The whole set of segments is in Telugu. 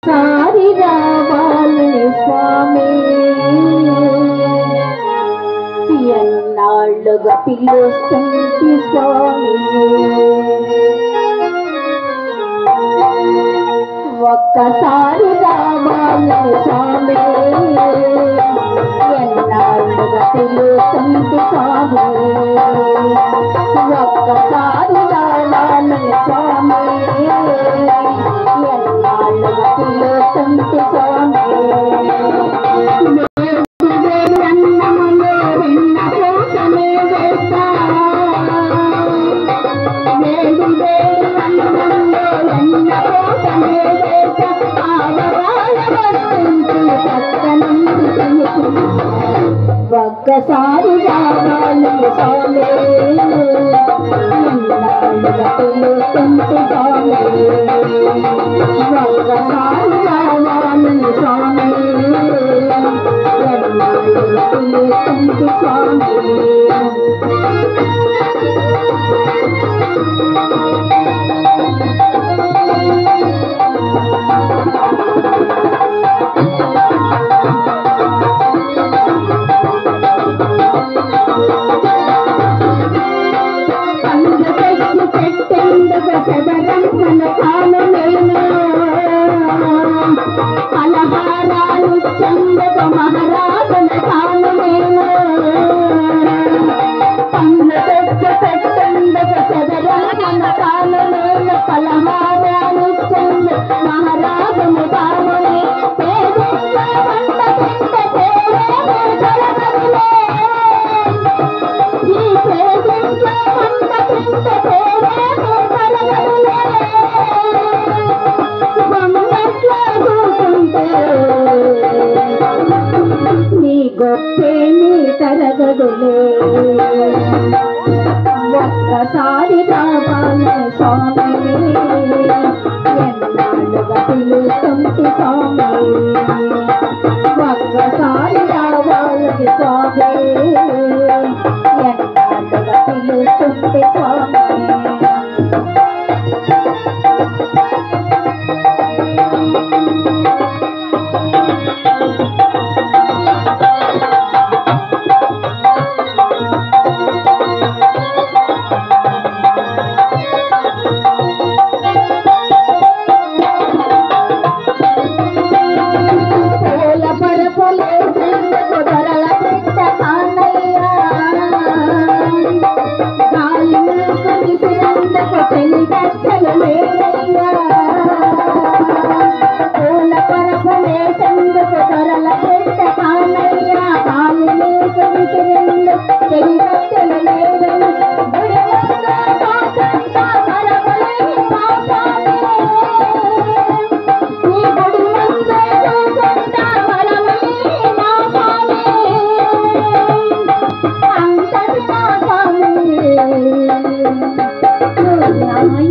సారి రావాలని స్వామి ఎన్నాళ్ళుగా పిలుస్తుంది స్వామి ఒక్కసారి రావాలని స్వామి ఎన్నాళ్ళుగా పిలుస్తుంది స్వామి ఒక్కసారి రావాలని స్వామి ఎన్నాళ్ళుగా పిలుస్తుంది స్వామి ఒక్కసారి రావాలని స్వామి ఎన్నాళ్ళుగా పిలుస్తుంది స్వామి ఒక్కసారి రావాలని స్వామి ఎన్నాళ్ళుగా పిలుస్తుంది స్వామి పలహారాలు చందక మహారాజన తాను నేను పండ్లు తెచ్చ పెట్టందక సదరన తాను నేను పలహారాలు చందక మహారాజన తాను పేదల వంట తింట తేరే ఈ పేదల వంట తింట తేరే నీ గొప్పే నీ తరగదులే ఒక్కసారి రావాలని స్వామి ఎన్నాళ్ళుగా పిలుస్తుంది స్వామి ఒక్కసారి రావాలని స్వామి ఎన్నాళ్ళుగా పిలుస్తుంది స్వామి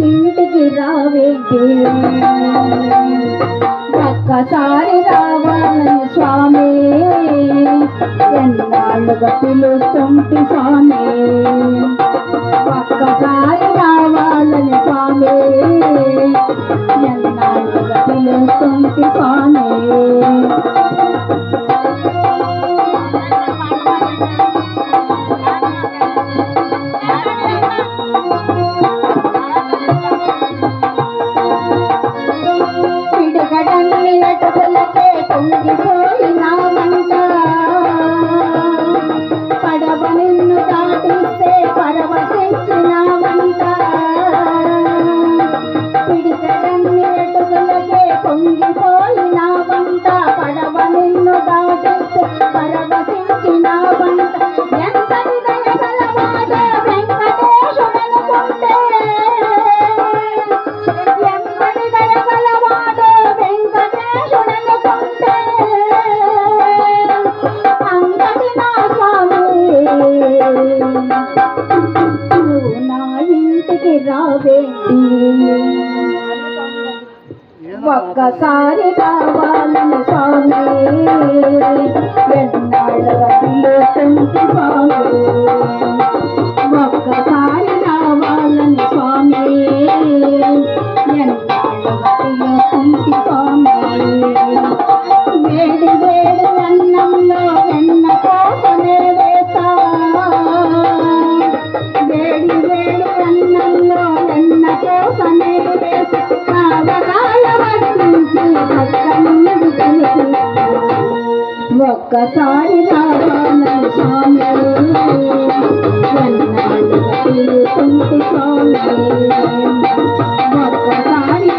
ఇంటికి రావేంటి ఒక్కసారి రావాలని స్వామి ఎన్నాళ్ళుగా పిలుస్తుంది స్వామి ఒక్కసారి రావాలని స్వామి ఎన్నాళ్ళుగా పిలుస్తుంది స్వామి పొంగిపోయినావంట పడవ నిన్ను దాటిస్తే పరవశించినావంట పిడికడన్ని ఎటుకులకే పొంగిపోయినావంట పడవ నిన్ను దాటిస్తే పరవశించినావంట ఎంతటి దయగలవాడ వెంకటేశుడనుకుంటే ఎంతటి దయగలవాడ వెంకటేశుడనుకుంటే అంతటి నా స్వామి నువ్వు నా ఇంటికి రావేంటి ఒక్కసారి రావాలని స్వామి ఎన్నాళ్ళుగా పిలుస్తుంది స్వామి ఒక్కసారి రావాలని స్వామి ఎన్నాళ్ళుగా పిలుస్తుంది స్వామి ఒక్కసారి రావాలని స్వామి ఎన్నాళ్ళుగా పిలుస్తుంటే స్వామి ఒక్కసారి